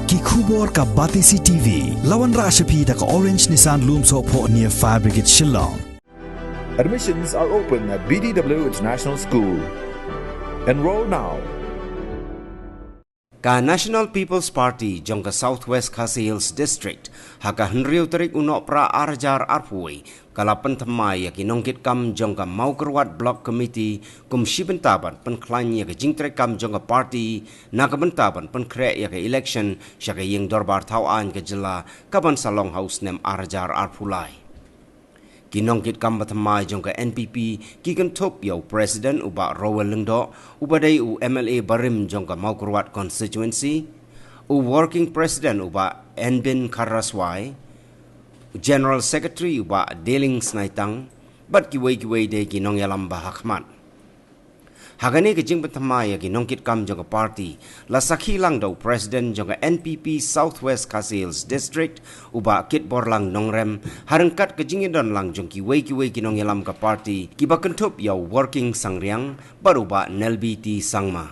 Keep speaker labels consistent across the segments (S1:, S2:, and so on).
S1: Ki khubor ka Batisi TV. Lawan Rashapi da ka Orange Nissan Lumso po near Fire Brigade Shillong.
S2: Admissions are open at BDW International School. Enroll now.
S3: Ka National People's Party jong ka Southwest Khasi Hills District haka henriu terik unok pra arjar arpui kala pentemai ya kinongkit kam jong ka Maukerwat Block Committee kum shibentaban penklan ya ka jingtrek kam jong ka party na ka bentaban penkrek ya ka election syaka ying dorbar tauan ka jela kaban salong house nem arjar arpulai. Kinongkit kam batamai jong ka NPP kikan top yau President uba Rowell Lengdo ubadai u MLA Barim jong ka Maukerwat constituency u Working President uba Enbin Karaswai General Secretary uba Deling Snaitang bat kiway de kinong yalam bahakmat. Hagani ke jing batamai ya kinongkit kam jong ka party la sakhi lang daw President jong ka NPP Southwest Khasi Hills District uba kit borlang nongrem harengkat ke jingidon lang jong kiway kinong yalam ka party kiba kentup yau Working Sangriang baruba Nelbiti Sangma.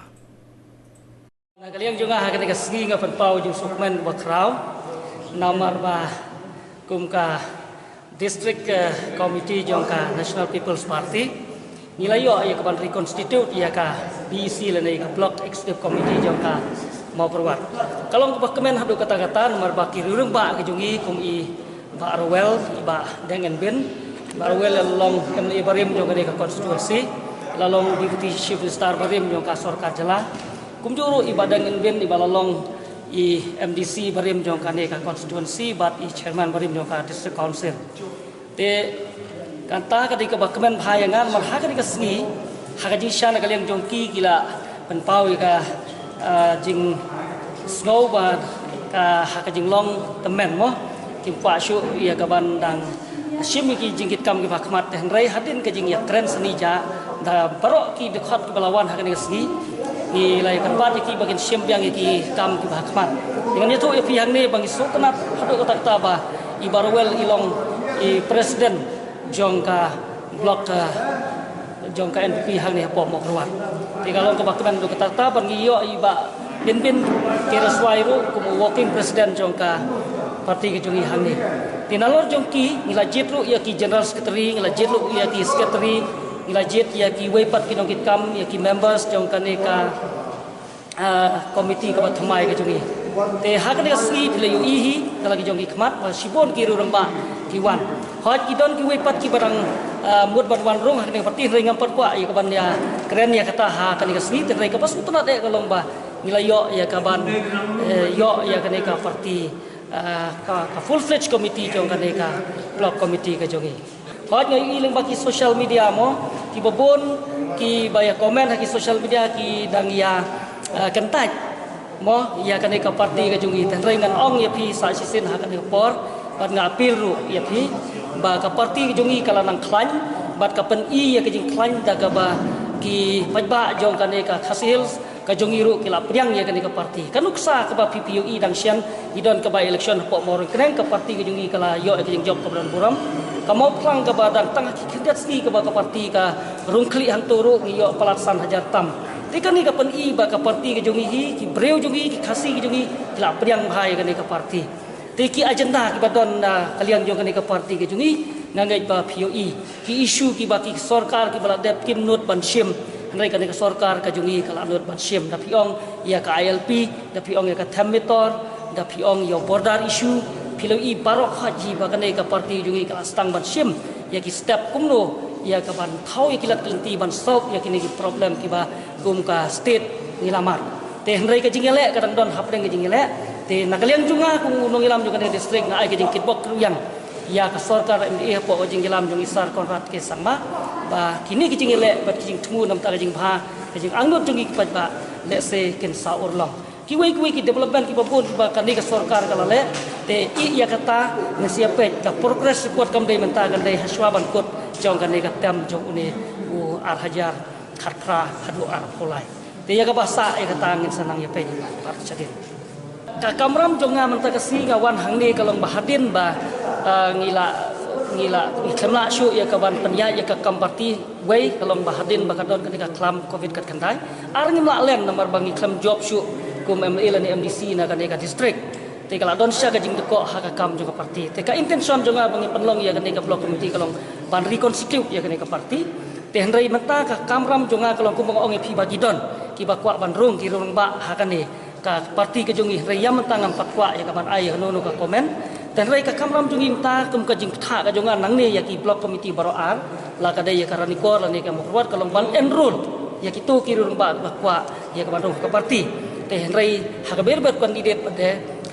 S4: Kalian juga hagani ke segi nga penpau jong sukmen bakrau namar ba kumka District Committee jong ka National People's Party nilayo ya kapan reconstitute ya ka BEC lenai ka Block Executive Committee jong ka Maukerwat. Kalau ke kemen hadu kata-kata nomor baki rurung ba ke jungi kum i ba Rowell iba dengan bin ba Rowell long MLA Barim jong ka constituency lalong deputy chief star Barim jong ka Sorka Jela kum juru iba dengan bin iba lalong i MDC Barim jong ka constituency bat i chairman Barim jong ka district council. Te kanta ketika bakemen bahayangan marha ketika seni hakaji syana kalian jongki gila penpau ka jing snow ba ka hakajing long temen mo kimpa syu ya kaban dang sim ki jingkit kam ki bakmat henrai hadin ke jing ya tren seni ja da barok ki dekat ki balawan hakani seni ni lai kerbat ki bagin sim yang ki kam ki bakmat dengan itu ya pihak ni bagi suknat hadu kata ba ibarwel ilong i presiden jongka blok jongka NPP hang ni pok Maukerwat. Ti kalau ke bakeman do ketata bangi yo iba bin Karaswai ru kum working president jongka parti ke jungi hang ni. Ti nalor jongki ngilajit ru ya ki general secretary ngilajit ru ya ki secretary ngilajit ya ki weipat ki nongkit kam ya ki members jongka ni ka komiti ke batamai ke jungi. Te hak ni sgi pile yu ihi kalau ki jongki khmat wa sibon ki ru ramba ki wan. Hot kidon ki wepat ki barang mud barwan rong hakni parti ringan perkwa ya kaban ya keren ya kata ha kan ka sni tenai ka pas utna de kalong ba nilayo ya kaban yo ya kan ka parti ka full fledged committee jong kan ka block committee ka jongi. Hot ngai ilang baki social media mo ki babon ki baya komen ha ki social media ki dang ya kentaj mo ya kan ka parti ka jongi tenai ngan ong ya pi sa sisin ha kan ka por bat ngapil ru ya pi ba ka parti jongi kala nang klan bat ka pen i ya ka jing klan da ka ba ki pajba jong kan ka Khasi Hills ka jongi ru kila priang ya kan ka parti kanuksa ka ba PPUI dang sian idon ka ba election po morong kren ka parti ka jongi kala yo ka jing job ka bulan buram ka mau plang ka ba dang tang kidat ski ka ba ka parti ka rungkli hanturu ngi yo palatsan hajar tam tikan ni ka pen i ba ka parti ka jongi hi ki breu jongi ki Khasi ka jongi kila priang bahai ka ka parti tiki agenda ki badon kalian jong ka parti ke jungi ngangai ba POE ki isu ki baki sarkar ki bala dep kim not ban sim ngai ka sarkar ka jungi kala not ban sim da piong ya ka ILP da piong ya ka thamitor da piong yo border issue POE barok haji ba ka parti jungi kala stang ban sim ya ki step kumno ya ka ban thau ya kilat kelenti ban solve ya kini ki problem ki ba kum ka state nilamar te ngai ka jingele kadang don hapdeng ka jingele te nakaliang juga kung unong ilam juga di distrik na ay kajing kitbok kruyang ya ka sarkar MDA po kajing ilam jong isar konrat ke sangma ba kini kajing ile ba kajing tmu nam ta kajing bha kajing angnot jong ikpat ba le se ken sa urlong kiwai ki development ki babon ba kani ka sarkar kala le te i ya kata nasiapet ka progress report kam dai menta kan dai haswa ban kot jong kani ka tam jong uni u ar hajar khatra hadu ar polai te ya ka basa ya kata ngin sanang ya pe par chadin kakamram jonga menta kasi ngawan hangni kalong bahadin ba ngila ikhamla syu ya kawan penya ya ka kamparti wei kalong bahadin ba kadon ketika klam covid kat kandai ar ngimla len nomor bang ikhlam job syu kum MLA lan MDC na kaneka district te kala don sya ka jing deko ha ka kam juga parti te ka intention jonga bangi penlong ya kaneka block committee kalong ban reconstitute ya kaneka parti te hendrai menta ka kamram jonga kalong kum ong pi bagi don ki bakwa ban rung ki rung ba ha kane ka parti ka jongi reyam menta ngam patwa ya ka ban ai no ka komen te hendrai ka kamram jongi menta kum ka jing tha ka jonga nang ne ya ki block committee baro ar la ka dai ya karani kor la ne ka mukwat kalong ban enroll ya ki to ki rung ba bakwa ya ka ban rung ka parti te hendrai ha ka berbat kandidat pada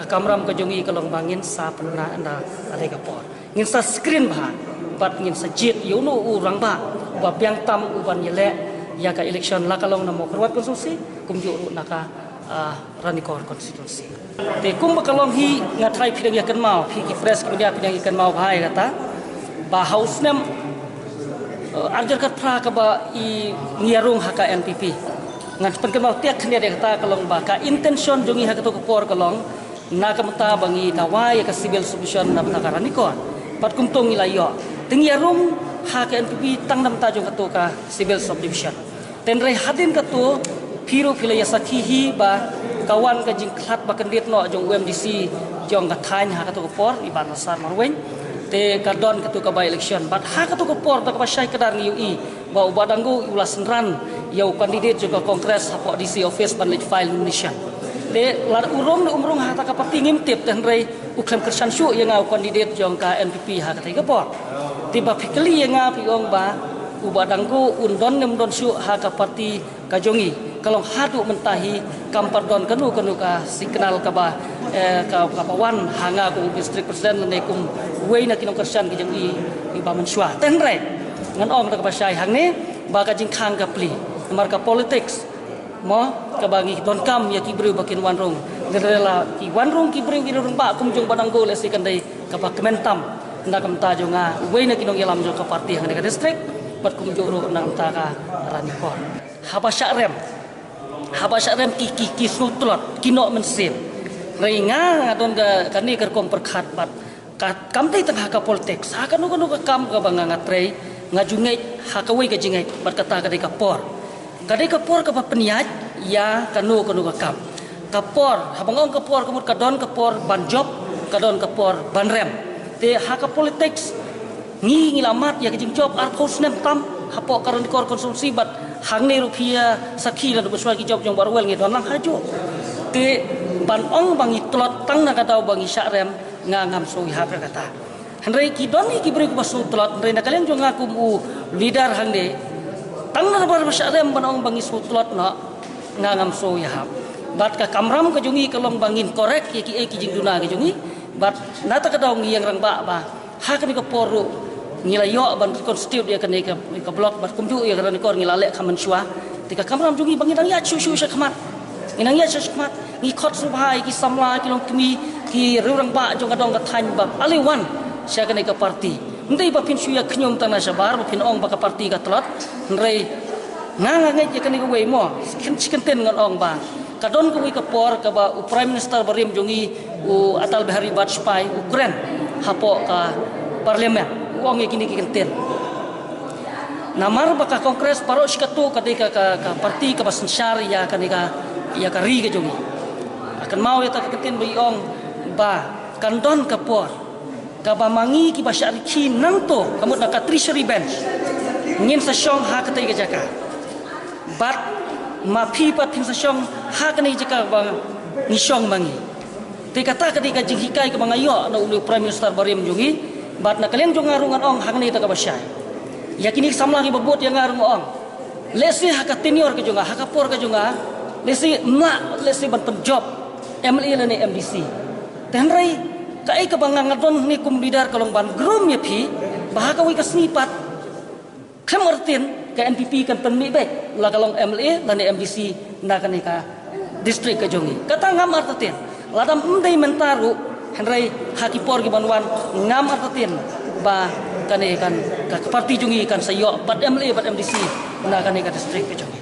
S4: kamram ka jongi kalong bangin sa penuna anda ada ka por ngin sa screen ba bat ngin sa jit yuno urang ba ba piang tam uban yele ya ka election la kalong na mo kerwat konstitusi kum ju naka ranikor konstitusi te kum kalong hi ngatrai pidang ya kan mau pi ki press kemudian pidang ikan mau bahai kata ba house nem arjar kat pra ka ba i ngiarung haka NPP ngan pen kan mau tiak khnia de kata kalong ba ka intention jongi haka to por kalong na kamta bangi tawai ka civil submission na ka ranikor pat kum tong ilayo tingiarung ha ka NPP tang nam ta jong kato ka civil subdivision tenrai hadin kato phiru philaya sakhi ba kawan ka jing khat ba kandit no jong UMDC jong ka thain ha kato por iban sar marwen te ka don kato ka by election but ha kato por ta ka syai kadar ngi UI ba ubadanggu ulas ran yau kandidat juga kongres hapo DC office ban late file nomination de la urung hata ka parti ngimtip dan rei uklam kersan syu yang au kandidat jong ka NPP ha ka tiga por tiba fikli yang pi ong ba ubadangku undon nem syu ha ka parti ka jongi kalong hadu mentahi kampar don kanu ka signal ka ba ka pawan hanga ku district president ne kum wei na kinong kersan ki jongi i ba mensua ten rei ngan ong ka ba syai hang ne ba ka jing khang ka pli marka politics mo kabangi don kam ya kibru bakin wanrung derela ki wanrung kibru ki rung ba kum jong badanggo le sikandai ka ba kementam na kam ta jonga weina kinong yalam jong ka parti hang ka district bat kum joro na ta ka ranikor haba syarem ki sutlot kino mensim reinga adon ga kani ker kom perkhat bat kam tai tengah ka politics ha kanu ka kam ka banga ngatrei ngajungai ha ka wei ka jingai bat kata ka dei ka por kadai kapor ka peniat ya kanu ka kam kapor habangong kapor kamut kadon kapor banjob kadon kapor banrem te haka politics ngi ngilamat ya kijing job ar post nem tam hapo karon kor konsumsi bat hang ne rupiah sakhi la beswa ki job jong barwel ngi don lang haju te ban ong bangi tlot tang na katau bangi syarem ngam so hap kata henrei ki don ki beri ku basu tlot henrei na kalian jong ngaku mu leader hang de tang na bar masyarem banong bangi sutlot na ngangam so ya hap bat ka kamram ka jungi kalong bangin korek ya ki jing duna ka jungi bat nata ka daw ngiyang rang ba ha ka ni ka poru ngilayo ban constitute ya ka ni ka block bat kumju ya ka ni kor ngilale kaman syua tika kamram jungi bangin dang ya chu sya khamat inang ya sya khamat ngi khot su bhai ki samla ki long kimi ki rurang ba jong ka dong ka thain ba aliwan sya ka ni ka parti ndai ba pin suya khnyom tang na sabar ba pin ong ba ka parti ka tlat nrei nga ngai je kan ko wei mo chicken ten ngon ong ba ka don ko ka por ka ba prime minister barim jongi u Atal Bihari Vajpayee Ukraine hapo ka parliament ong ye kini chicken ten namar ba ka kongres paro skatu ka parti ka basensyar ya ka ri ka jongi akan mau ya ta ka ten ba ong ba kan don ka por kabamangi ki basyari ki nang to kamut na ka treasury bench ngin sa syong ha katai ka jaka bat mapi pat tin sa syong ha kanai jaka bang ni syong mangi te kata ka jing hikai ka bangayo na ulu prime minister barim jungi bat na kalian jong ngarungan ong ha kanai ta ka basyai yakini samlang ibabot yang ngarung ong lesi ha ka tenure ka jonga ha ka por ka jonga lesi ban penjob MLA ni MDC tenrai kai ka bangang don ni kum leader kalong ban grum ya phi bahaka wi ka snipat kemertin ka NPP kan penmi baik la kalong MLA dan MDC na kan ka district ka jongi kata ngam artatin ladam mendai mentaru henrai haki por gi banwan ngam artatin ba kan ka parti jongi kan sayo bat MLA bat MDC na kan ka district ka jongi